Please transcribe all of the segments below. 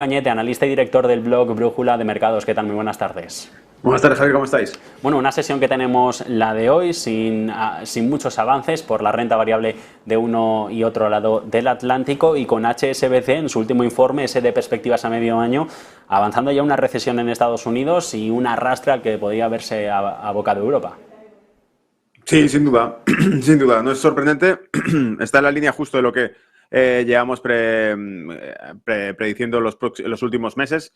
Cañete, analista y director del blog Brújula de Mercados. ¿Qué tal? Muy buenas tardes. Buenas tardes, Javier, ¿cómo estáis? Bueno, una sesión que tenemos la de hoy sin muchos avances por la renta variable de uno y otro lado del Atlántico y con HSBC en su último informe, ese de perspectivas a medio año, avanzando ya una recesión en Estados Unidos y un arrastre al que podría haberse abocado Europa. Sí, sin duda, sin duda. No es sorprendente. Está en la línea justo de lo que llevamos prediciendo los últimos meses.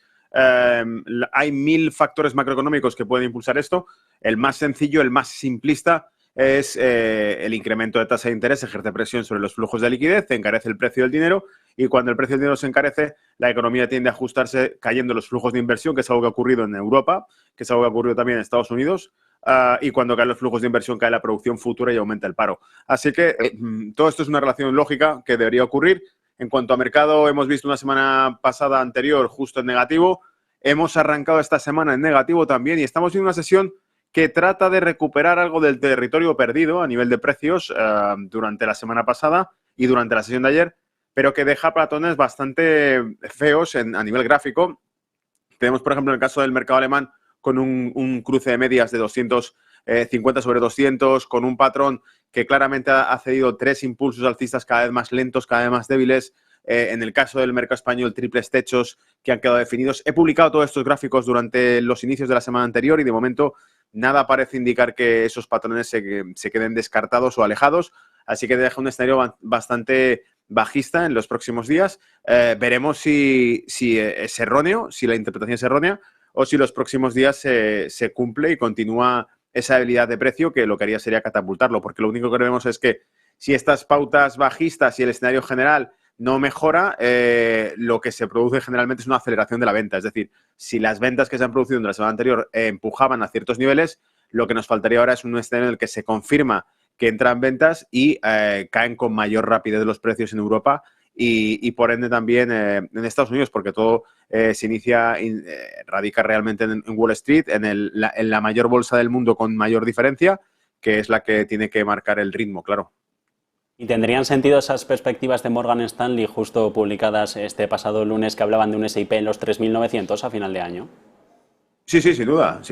Hay 1000 factores macroeconómicos que pueden impulsar esto. El más sencillo, el más simplista, es el incremento de tasa de interés, ejerce presión sobre los flujos de liquidez, encarece el precio del dinero y cuando el precio del dinero se encarece, la economía tiende a ajustarse cayendo los flujos de inversión, que es algo que ha ocurrido en Europa, que es algo que ha ocurrido también en Estados Unidos. Y cuando caen los flujos de inversión, cae la producción futura y aumenta el paro. Así que todo esto es una relación lógica que debería ocurrir. En cuanto a mercado, hemos visto una semana pasada anterior justo en negativo. Hemos arrancado esta semana en negativo también y estamos viendo una sesión que trata de recuperar algo del territorio perdido a nivel de precios durante la semana pasada y durante la sesión de ayer, pero que deja patrones bastante feos a nivel gráfico. Tenemos, por ejemplo, en el caso del mercado alemán, con un cruce de medias de 250 sobre 200, con un patrón que claramente ha cedido 3 impulsos alcistas cada vez más lentos, cada vez más débiles. En el caso del mercado español, triples techos que han quedado definidos. He publicado todos estos gráficos durante los inicios de la semana anterior y de momento nada parece indicar que esos patrones se queden descartados o alejados. Así que deja un escenario bastante bajista en los próximos días. Veremos si es erróneo, si la interpretación es errónea, o si los próximos días se cumple y continúa esa debilidad de precio, que lo que haría sería catapultarlo, porque lo único que vemos es que si estas pautas bajistas y el escenario general no mejora, lo que se produce generalmente es una aceleración de la venta. Es decir, si las ventas que se han producido en la semana anterior empujaban a ciertos niveles, lo que nos faltaría ahora es un escenario en el que se confirma que entran ventas y caen con mayor rapidez los precios en Europa y por ende también en Estados Unidos, porque todo se inicia, radica realmente en Wall Street, en la mayor bolsa del mundo con mayor diferencia, que es la que tiene que marcar el ritmo, claro. ¿Y tendrían sentido esas perspectivas de Morgan Stanley justo publicadas este pasado lunes que hablaban de un S&P en los 3.900 a final de año? Sí, sí, sin duda,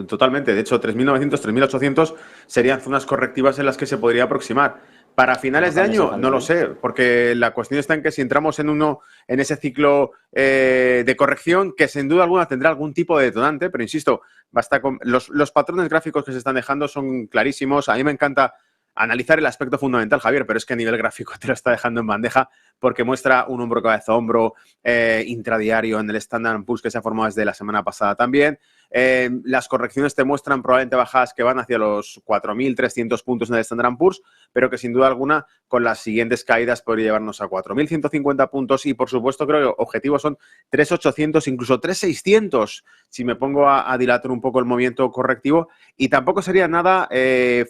totalmente. De hecho, 3.900, 3.800 serían zonas correctivas en las que se podría aproximar. Para finales de año, no lo sé, porque la cuestión está en que si entramos en ese ciclo de corrección, que sin duda alguna tendrá algún tipo de detonante, pero insisto, basta con los patrones gráficos que se están dejando son clarísimos. A mí me encanta analizar el aspecto fundamental, Javier, pero es que a nivel gráfico te lo está dejando en bandeja porque muestra un hombro cabeza hombro intradiario en el Standard & Poor's que se ha formado desde la semana pasada también. Las correcciones te muestran probablemente bajadas que van hacia los 4.300 puntos en el Standard & Poor's, pero que sin duda alguna con las siguientes caídas podría llevarnos a 4.150 puntos y por supuesto creo que objetivos son 3.800, incluso 3.600 si me pongo a dilatar un poco el movimiento correctivo y tampoco sería nada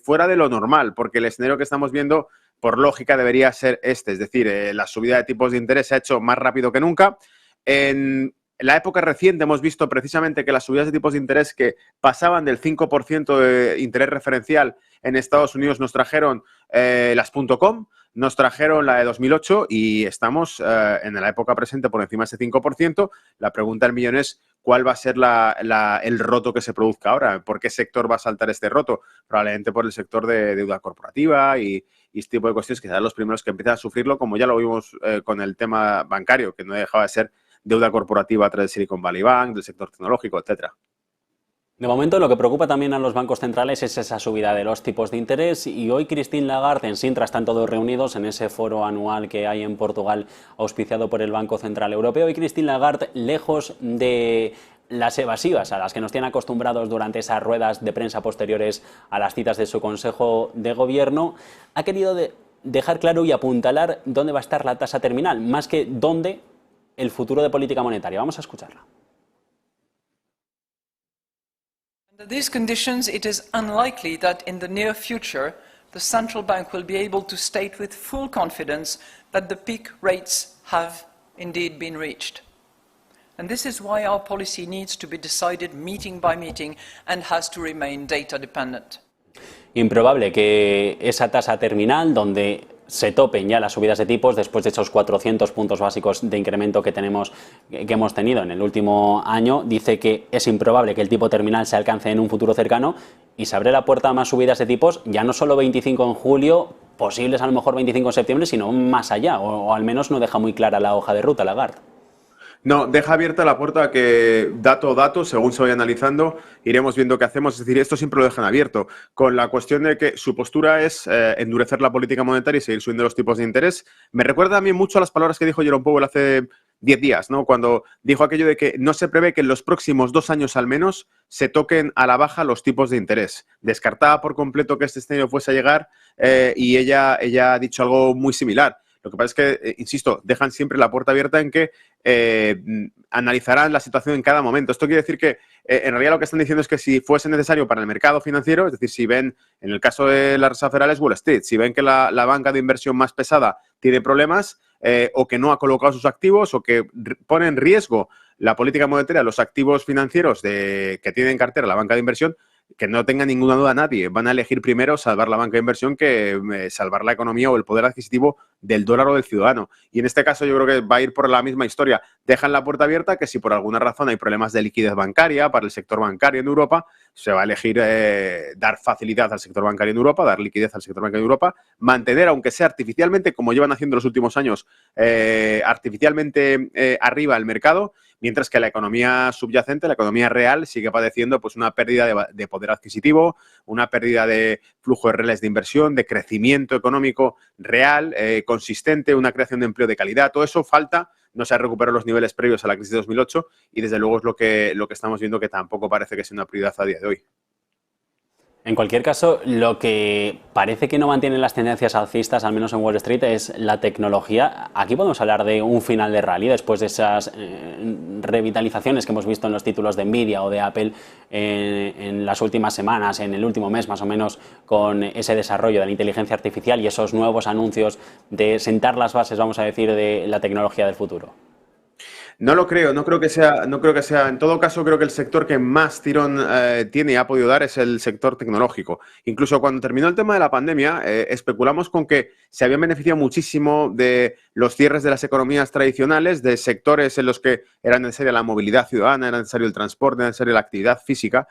fuera de lo normal porque el escenario que estamos viendo por lógica debería ser este, es decir, la subida de tipos de interés se ha hecho más rápido que nunca. En la época reciente hemos visto precisamente que las subidas de tipos de interés que pasaban del 5% de interés referencial en Estados Unidos nos trajeron las .com, nos trajeron la de 2008 y estamos en la época presente por encima de ese 5%. La pregunta del millón es ¿cuál va a ser el roto que se produzca ahora? ¿Por qué sector va a saltar este roto? Probablemente por el sector de deuda corporativa y este tipo de cuestiones que serán los primeros que empiezan a sufrirlo, como ya lo vimos con el tema bancario, que no dejaba de ser deuda corporativa a través de Silicon Valley Bank, del sector tecnológico, etcétera. De momento, lo que preocupa también a los bancos centrales es esa subida de los tipos de interés y hoy Christine Lagarde en Sintra están todos reunidos en ese foro anual que hay en Portugal auspiciado por el Banco Central Europeo y Christine Lagarde, lejos de las evasivas a las que nos tienen acostumbrados durante esas ruedas de prensa posteriores a las citas de su Consejo de Gobierno, ha querido dejar claro y apuntalar dónde va a estar la tasa terminal, más que dónde el futuro de política monetaria. Vamos a escucharla. Under these conditions, it is unlikely that in the near future, the central bank will be able to state with full confidence that the peak rates have indeed been reached. And this is why our policy needs to be decided meeting by meeting and has to remain data dependent. Improbable que esa tasa terminal, donde se topen ya las subidas de tipos después de esos 400 puntos básicos de incremento que hemos tenido en el último año. Dice que es improbable que el tipo terminal se alcance en un futuro cercano y se abre la puerta a más subidas de tipos, ya no solo 25 en julio, posibles a lo mejor 25 en septiembre, sino más allá, o al menos no deja muy clara la hoja de ruta, Lagarde. No, deja abierta la puerta a que dato a dato, según se vaya analizando, iremos viendo qué hacemos. Es decir, esto siempre lo dejan abierto, con la cuestión de que su postura es endurecer la política monetaria y seguir subiendo los tipos de interés. Me recuerda a mí mucho a las palabras que dijo Jerome Powell hace 10 días, ¿no? Cuando dijo aquello de que no se prevé que en los próximos 2 años al menos se toquen a la baja los tipos de interés. Descartaba por completo que este escenario fuese a llegar y ella ha dicho algo muy similar. Lo que pasa es que, insisto, dejan siempre la puerta abierta en que analizarán la situación en cada momento. Esto quiere decir que, en realidad, lo que están diciendo es que si fuese necesario para el mercado financiero, es decir, si ven, en el caso de la Reserva Federal es Wall Street, si ven que la banca de inversión más pesada tiene problemas o que no ha colocado sus activos o que pone en riesgo la política monetaria, los activos financieros que tiene en cartera la banca de inversión, que no tenga ninguna duda nadie, van a elegir primero salvar la banca de inversión que salvar la economía o el poder adquisitivo del dólar o del ciudadano. Y en este caso yo creo que va a ir por la misma historia. Dejan la puerta abierta que si por alguna razón hay problemas de liquidez bancaria para el sector bancario en Europa, se va a elegir dar facilidad al sector bancario en Europa, dar liquidez al sector bancario en Europa, mantener, aunque sea artificialmente, como llevan haciendo los últimos años, artificialmente arriba el mercado, mientras que la economía subyacente, la economía real, sigue padeciendo pues una pérdida de poder adquisitivo, una pérdida de flujo de reales de inversión, de crecimiento económico real, consistente, una creación de empleo de calidad. Todo eso falta, no se ha recuperado los niveles previos a la crisis de 2008 y desde luego es lo que estamos viendo que tampoco parece que sea una prioridad a día de hoy. En cualquier caso, lo que parece que no mantiene las tendencias alcistas, al menos en Wall Street, es la tecnología. Aquí podemos hablar de un final de rally después de esas revitalizaciones que hemos visto en los títulos de Nvidia o de Apple en las últimas semanas, en el último mes más o menos, con ese desarrollo de la inteligencia artificial y esos nuevos anuncios de sentar las bases, vamos a decir, de la tecnología del futuro. No lo creo, no creo que sea. En todo caso, creo que el sector que más tirón tiene y ha podido dar es el sector tecnológico. Incluso cuando terminó el tema de la pandemia, especulamos con que se habían beneficiado muchísimo de los cierres de las economías tradicionales, de sectores en los que era necesaria la movilidad ciudadana, era necesario el transporte, era necesaria la actividad física,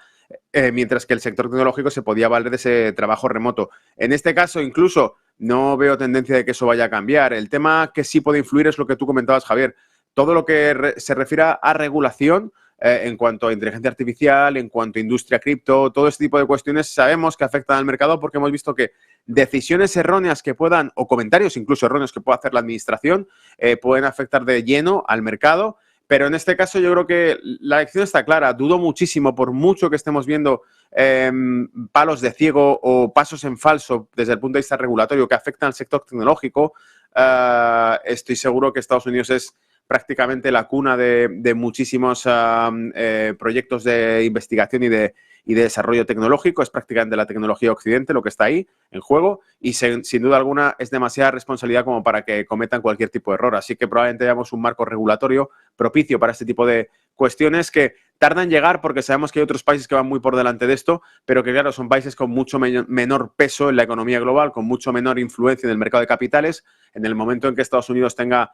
mientras que el sector tecnológico se podía valer de ese trabajo remoto. En este caso, incluso, no veo tendencia de que eso vaya a cambiar. El tema que sí puede influir es lo que tú comentabas, Javier. Todo lo que se refiere a regulación en cuanto a inteligencia artificial, en cuanto a industria cripto, todo este tipo de cuestiones sabemos que afectan al mercado porque hemos visto que decisiones erróneas que puedan, o comentarios incluso erróneos que pueda hacer la administración, pueden afectar de lleno al mercado. Pero en este caso yo creo que la lección está clara. Dudo muchísimo, por mucho que estemos viendo palos de ciego o pasos en falso desde el punto de vista regulatorio que afectan al sector tecnológico, estoy seguro que Estados Unidos es prácticamente la cuna de muchísimos proyectos de investigación y de desarrollo tecnológico. Es prácticamente la tecnología occidente lo que está ahí en juego y sin duda alguna es demasiada responsabilidad como para que cometan cualquier tipo de error. Así que probablemente veamos un marco regulatorio propicio para este tipo de cuestiones que tardan en llegar porque sabemos que hay otros países que van muy por delante de esto, pero que claro, son países con mucho menor peso en la economía global, con mucho menor influencia en el mercado de capitales. En el momento en que Estados Unidos tenga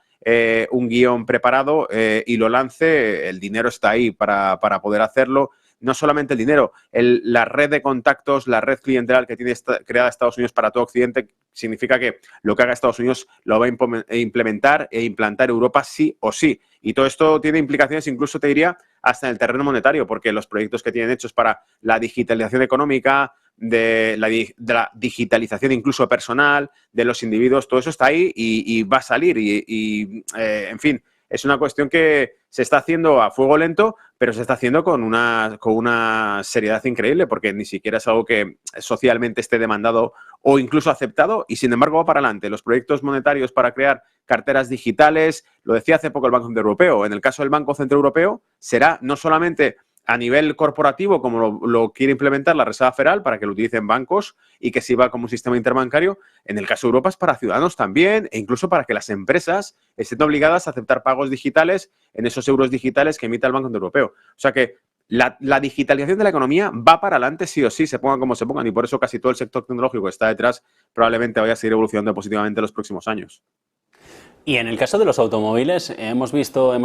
un guión preparado y lo lance, el dinero está ahí para poder hacerlo. No solamente el dinero, la red de contactos, la red clientelar que tiene creada Estados Unidos para todo Occidente, significa que lo que haga Estados Unidos lo va a implementar e implantar Europa sí o sí. Y todo esto tiene implicaciones, incluso te diría, hasta en el terreno monetario, porque los proyectos que tienen hechos para la digitalización económica, de la digitalización incluso personal, de los individuos, todo eso está ahí y va a salir. En fin, es una cuestión que se está haciendo a fuego lento, pero se está haciendo con una seriedad increíble, porque ni siquiera es algo que socialmente esté demandado o incluso aceptado, y sin embargo va para adelante. Los proyectos monetarios para crear carteras digitales, lo decía hace poco el Banco Central Europeo, en el caso del Banco Central Europeo será no solamente a nivel corporativo, como lo quiere implementar la Reserva Federal para que lo utilicen bancos y que sirva como un sistema interbancario, en el caso de Europa es para ciudadanos también e incluso para que las empresas estén obligadas a aceptar pagos digitales en esos euros digitales que emite el Banco Central Europeo. O sea que La digitalización de la economía va para adelante sí o sí, se pongan como se pongan, y por eso casi todo el sector tecnológico que está detrás probablemente vaya a seguir evolucionando positivamente en los próximos años. Y en el caso de los automóviles, hemos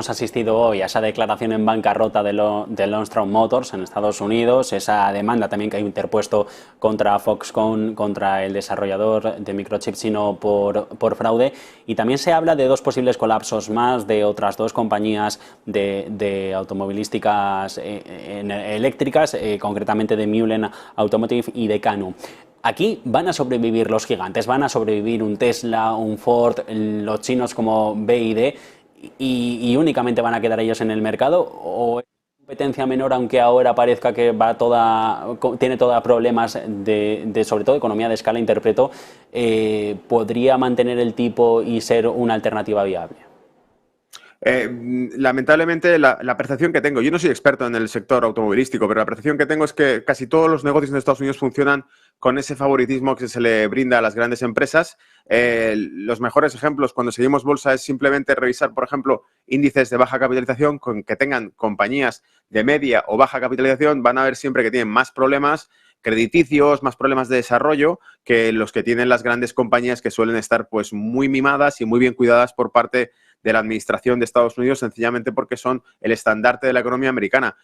asistido hoy a esa declaración en bancarrota de Armstrong Motors en Estados Unidos, esa demanda también que ha interpuesto contra Foxconn, contra el desarrollador de microchips chino por fraude, y también se habla de dos posibles colapsos más de otras dos compañías de automovilísticas eléctricas, concretamente de Mullen Automotive y de Canoo. Aquí van a sobrevivir los gigantes, van a sobrevivir un Tesla, un Ford, los chinos como BYD y únicamente van a quedar ellos en el mercado, o es una competencia menor, aunque ahora parezca que tiene toda problemas de sobre todo economía de escala, interpreto, podría mantener el tipo y ser una alternativa viable. Lamentablemente la percepción que tengo, yo no soy experto en el sector automovilístico, pero la percepción que tengo es que casi todos los negocios en Estados Unidos funcionan con ese favoritismo que se le brinda a las grandes empresas. Los mejores ejemplos cuando seguimos bolsa es simplemente revisar, por ejemplo, índices de baja capitalización con que tengan compañías de media o baja capitalización, van a ver siempre que tienen más problemas crediticios, más problemas de desarrollo que los que tienen las grandes compañías, que suelen estar pues muy mimadas y muy bien cuidadas por parte de la administración de Estados Unidos, sencillamente porque son el estandarte de la economía americana.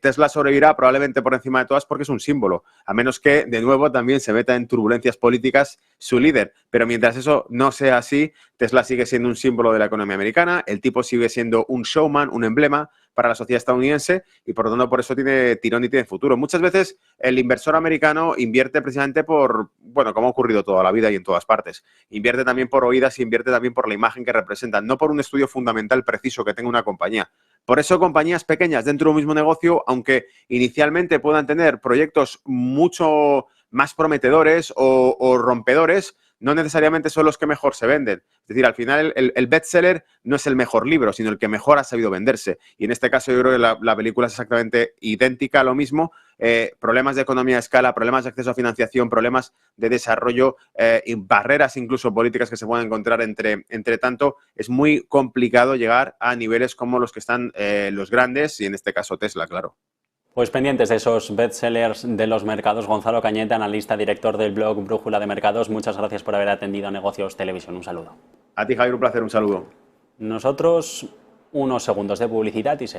Tesla sobrevivirá probablemente por encima de todas porque es un símbolo, a menos que, de nuevo, también se meta en turbulencias políticas su líder. Pero mientras eso no sea así, Tesla sigue siendo un símbolo de la economía americana, el tipo sigue siendo un showman, un emblema para la sociedad estadounidense y, por lo tanto, por eso tiene tirón y tiene futuro. Muchas veces el inversor americano invierte precisamente por, bueno, como ha ocurrido toda la vida y en todas partes. Invierte también por oídas y invierte también por la imagen que representan, no por un estudio fundamental preciso que tenga una compañía. Por eso compañías pequeñas dentro de un mismo negocio, aunque inicialmente puedan tener proyectos mucho más prometedores o rompedores, no necesariamente son los que mejor se venden. Es decir, al final el bestseller no es el mejor libro, sino el que mejor ha sabido venderse. Y en este caso yo creo que la película es exactamente idéntica a lo mismo. Problemas de economía de escala, problemas de acceso a financiación, problemas de desarrollo, y barreras incluso políticas que se pueden encontrar entre tanto. Es muy complicado llegar a niveles como los que están los grandes y en este caso Tesla, claro. Pues pendientes de esos bestsellers de los mercados. Gonzalo Cañete, analista, director del blog Brújula de Mercados, muchas gracias por haber atendido a Negocios Televisión. Un saludo. A ti, Javier, un placer, un saludo. Nosotros, unos segundos de publicidad y seguimos.